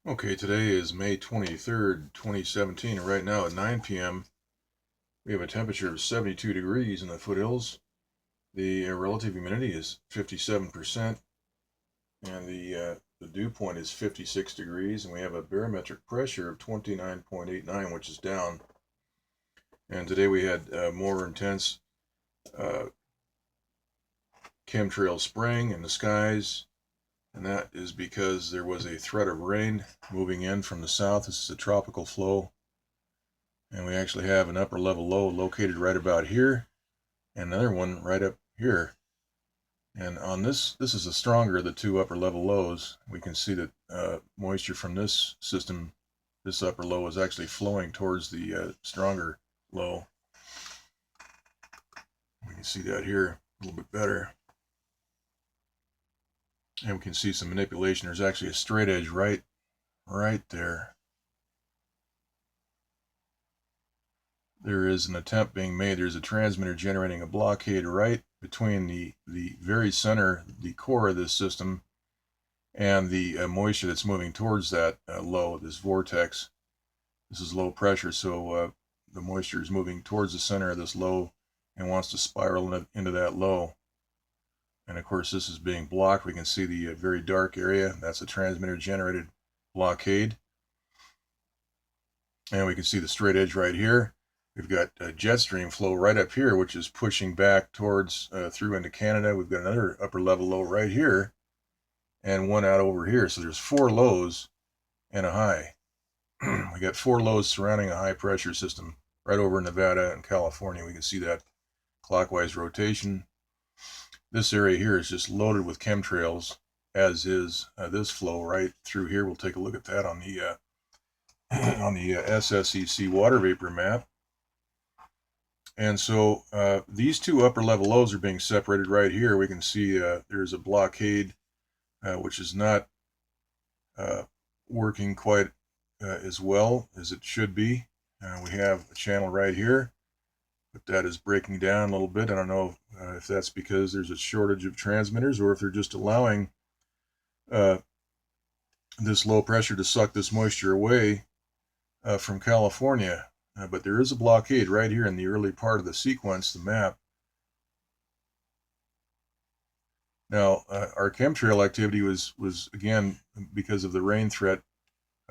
Okay, today is May 23rd, 2017, and right now at 9 p.m. we have a temperature of 72 degrees in the foothills. The relative humidity is 57%, and the dew point is 56 degrees, and we have a barometric pressure of 29.89, which is down. And today we had more intense uh, chemtrail spraying in the skies, and that is because there was a threat of rain moving in from the south. This is a tropical flow. And we actually have an upper level low located right about here, and another one right up here. And on this is the stronger of the two upper level lows. We can see that moisture from this system, this upper low, is actually flowing towards the stronger low. We can see that here a little bit better. And we can see some manipulation. There's actually a straight edge right there. There is an attempt being made. There's a transmitter generating a blockade right between the very center, the core of this system, and the moisture that's moving towards that low, this vortex. This is low pressure, so the moisture is moving towards the center of this low and wants to spiral into that low. And of course, this is being blocked. We can see the very dark area. That's a transmitter generated blockade. And we can see the straight edge right here. We've got a jet stream flow right up here, which is pushing back towards through into Canada. We've got another upper level low right here and one out over here. So there's four lows and a high. We got four lows surrounding a high pressure system right over in Nevada and California. We can see that clockwise rotation. This area here is just loaded with chemtrails, as is this flow right through here. We'll take a look at that on the SSEC water vapor map. And so these two upper level lows are being separated right here. We can see there's a blockade which is not working quite as well as it should be. We have a channel right here, but that is breaking down a little bit. I don't know if that's because there's a shortage of transmitters or if they're just allowing this low pressure to suck this moisture away from California. But there is a blockade right here in the early part of the sequence, the map. Now, our chemtrail activity was again because of the rain threat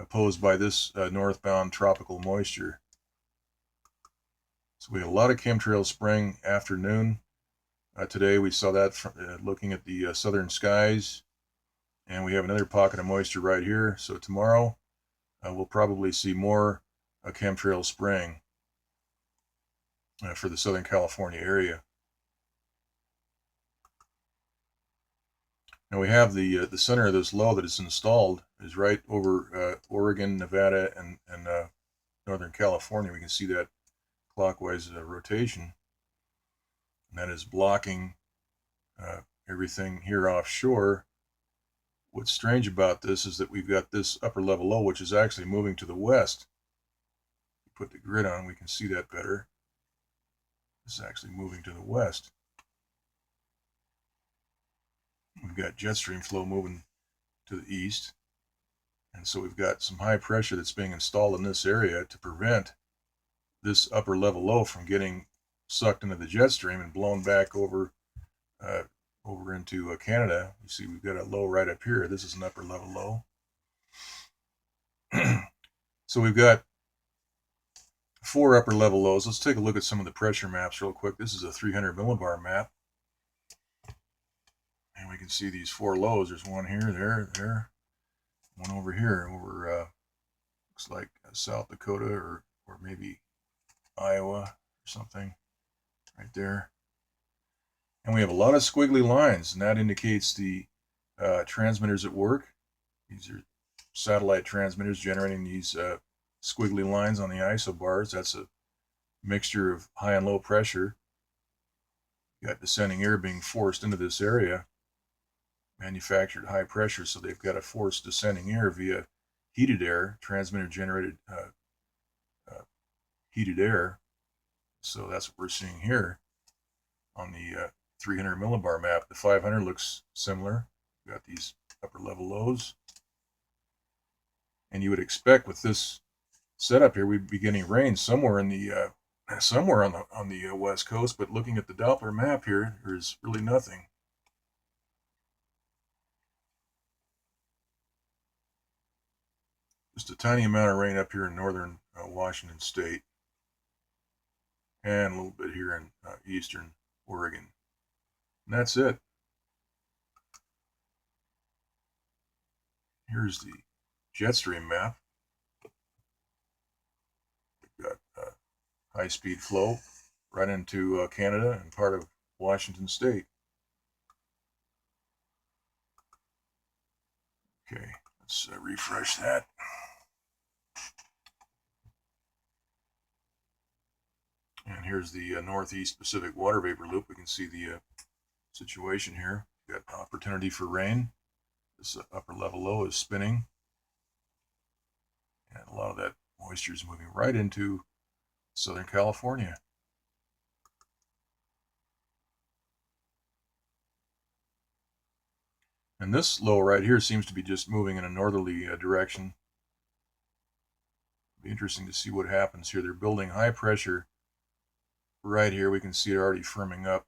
posed by this northbound tropical moisture. So we had a lot of chemtrail spraying afternoon. Today we saw that from, looking at the southern skies, and we have another pocket of moisture right here. So tomorrow we'll probably see more chemtrail spraying for the Southern California area. Now we have the center of this low that is installed is right over Oregon, Nevada, and Northern California. We can see that clockwise rotation, and that is blocking everything here offshore. What's strange about this is that we've got this upper level low, which is actually moving to the west. Put the grid on, we can see that better. This is actually moving to the west. We've got jet stream flow moving to the east. And so we've got some high pressure that's being installed in this area to prevent this upper level low from getting sucked into the jet stream and blown back over into Canada. You see we've got a low right up here. This is an upper level low. So we've got four upper level lows. Let's take a look at some of the pressure maps real quick. This is a 300 millibar map. And we can see these four lows. There's one here, there, one over here, over looks like South Dakota or maybe Iowa or something, right there. And we have a lot of squiggly lines, and that indicates the transmitters at work. These are satellite transmitters generating these squiggly lines on the isobars. That's a mixture of high and low pressure. You got descending air being forced into this area, manufactured high pressure, so they've got to force descending air via heated air, transmitter generated heated air. So that's what we're seeing here on the 300 millibar map. The 500 looks similar. We've got these upper level lows. And you would expect with this setup here, we'd be getting rain somewhere in the somewhere on the west coast. But looking at the Doppler map here, there's really nothing. Just a tiny amount of rain up here in northern Washington State, and a little bit here in eastern Oregon. And that's it. Here's the jet stream map. We've got high-speed flow right into Canada and part of Washington State. Okay, let's refresh that. And here's the Northeast Pacific water vapor loop. We can see the situation here. We've got opportunity for rain. This upper level low is spinning. And a lot of that moisture is moving right into Southern California. And this low right here seems to be just moving in a northerly direction. It'll be interesting to see what happens here. They're building high pressure right here. We can see it already firming up.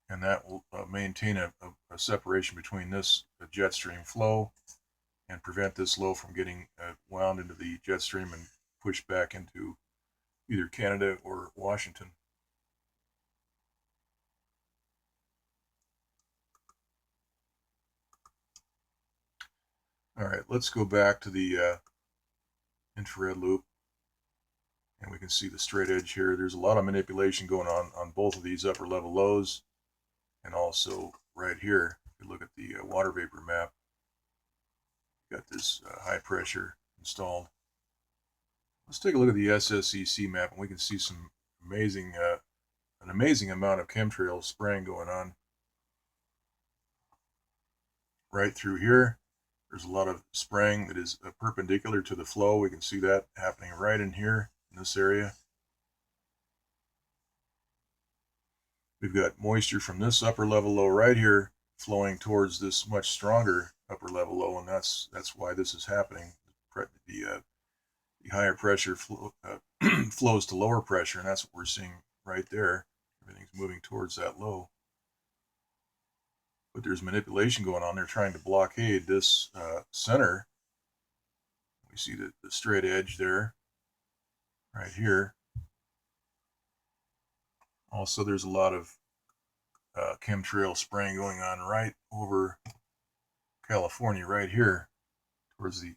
And that will maintain a separation between this jet stream flow and prevent this low from getting wound into the jet stream and pushed back into either Canada or Washington. All right, let's go back to the infrared loop, and we can see the straight edge here. There's a lot of manipulation going on both of these upper level lows, and also right here. If you look at the water vapor map, got this high pressure installed. Let's take a look at the SSEC map, and we can see some amazing, an amazing amount of chemtrail spraying going on right through here. There's a lot of spraying that is perpendicular to the flow. We can see that happening right in here in this area. We've got moisture from this upper level low right here flowing towards this much stronger upper level low, and that's why this is happening. The higher pressure flows to lower pressure, and that's what we're seeing right there. Everything's moving towards that low. But there's manipulation going on. They're trying to blockade this center. We see the straight edge there, right here. Also, there's a lot of chemtrail spraying going on right over California, right here, towards the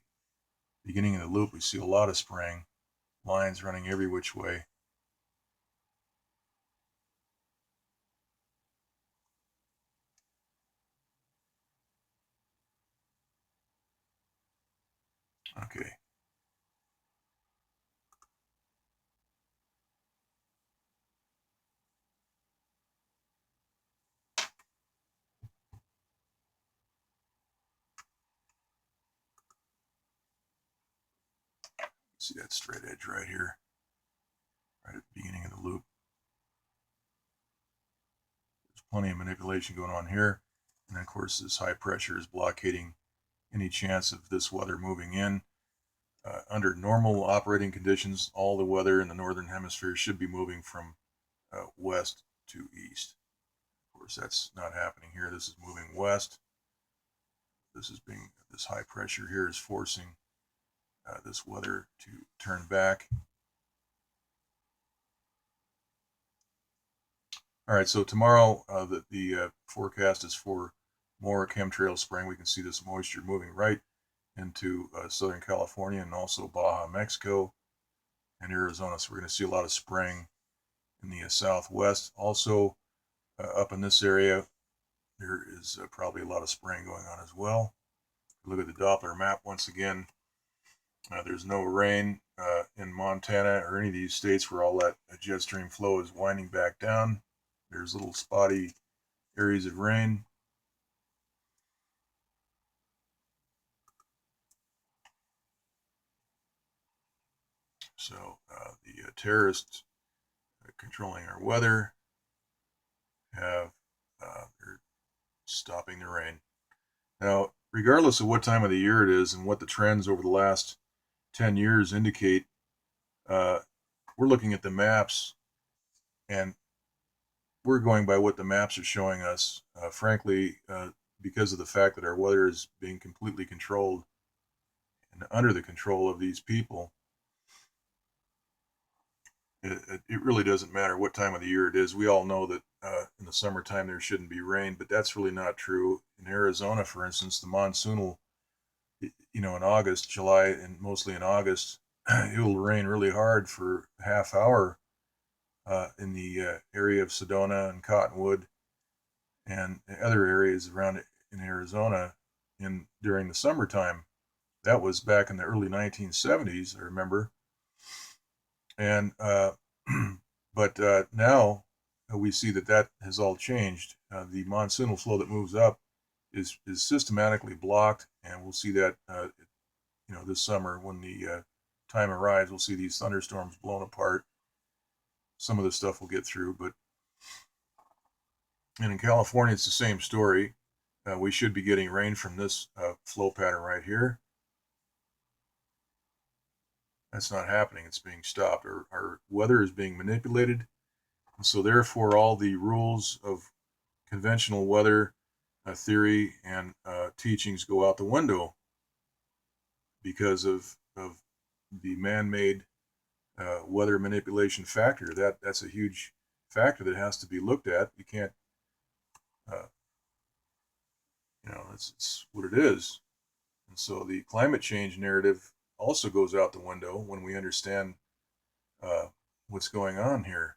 beginning of the loop. We see a lot of spraying, lines running every which way. Okay. See that straight edge right here, right at the beginning of the loop. There's plenty of manipulation going on here. And of course, this high pressure is blockading any chance of this weather moving in. Under normal operating conditions, all the weather in the northern hemisphere should be moving from west to east. Of course, that's not happening here. This is moving west. This high pressure here is forcing this weather to turn back. All right, so tomorrow the forecast is for more chemtrail spraying. We can see this moisture moving right into Southern California and also Baja, Mexico, and Arizona. So we're going to see a lot of spraying in the southwest. Also, up in this area, there is probably a lot of spraying going on as well. Look at the Doppler map once again. There's no rain in Montana or any of these states where all that jet stream flow is winding back down. There's little spotty areas of rain. So the terrorists controlling our weather have they're stopping the rain. Now, regardless of what time of the year it is and what the trends over the last 10 years indicate, we're looking at the maps and we're going by what the maps are showing us. Frankly, because of the fact that our weather is being completely controlled and under the control of these people, it really doesn't matter what time of the year it is. We all know that in the summertime there shouldn't be rain, but that's really not true. In Arizona, for instance, the monsoon will, in August, July, and mostly in August, it will rain really hard for a half hour in the area of Sedona and Cottonwood and other areas around in Arizona during the summertime. That was back in the early 1970s, I remember. And but now we see that has all changed. The monsoonal flow that moves up is systematically blocked, and we'll see that this summer when the time arrives, we'll see these thunderstorms blown apart. Some of the stuff will get through, and in California it's the same story. We should be getting rain from this flow pattern right here. That's not happening. It's being stopped. Our weather is being manipulated. And so therefore all the rules of conventional weather theory and teachings go out the window because of the man-made weather manipulation factor. That's a huge factor that has to be looked at. You can't, it's what it is. And so the climate change narrative also goes out the window when we understand what's going on here.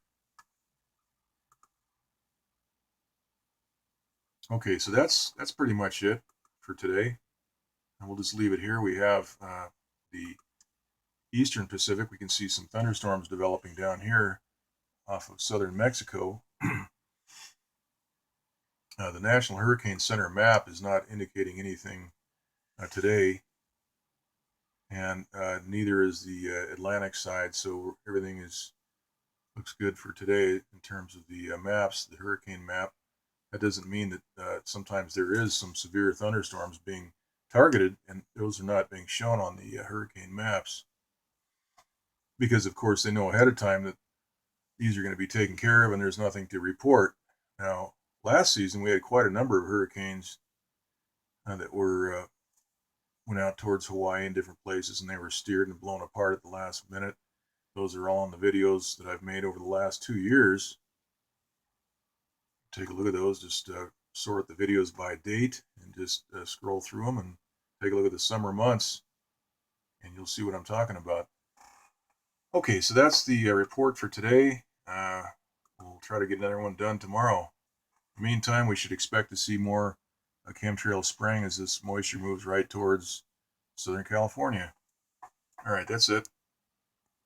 Okay, so that's pretty much it for today. And we'll just leave it here. We have the eastern Pacific. We can see some thunderstorms developing down here off of southern Mexico. The National Hurricane Center map is not indicating anything today, and neither is the Atlantic side, so everything looks good for today in terms of the maps, the hurricane map. That doesn't mean that sometimes there is some severe thunderstorms being targeted, and those are not being shown on the hurricane maps because, of course, they know ahead of time that these are going to be taken care of and there's nothing to report. Now, last season we had quite a number of hurricanes that went out towards Hawaii and different places, and they were steered and blown apart at the last minute. Those are all in the videos that I've made over the last 2 years. Take a look at those. Just sort the videos by date and just scroll through them and take a look at the summer months, and you'll see what I'm talking about. Okay, so that's the report for today. We'll try to get another one done tomorrow. In the meantime, we should expect to see more chemtrail spraying as this moisture moves right towards Southern California. All right, that's it.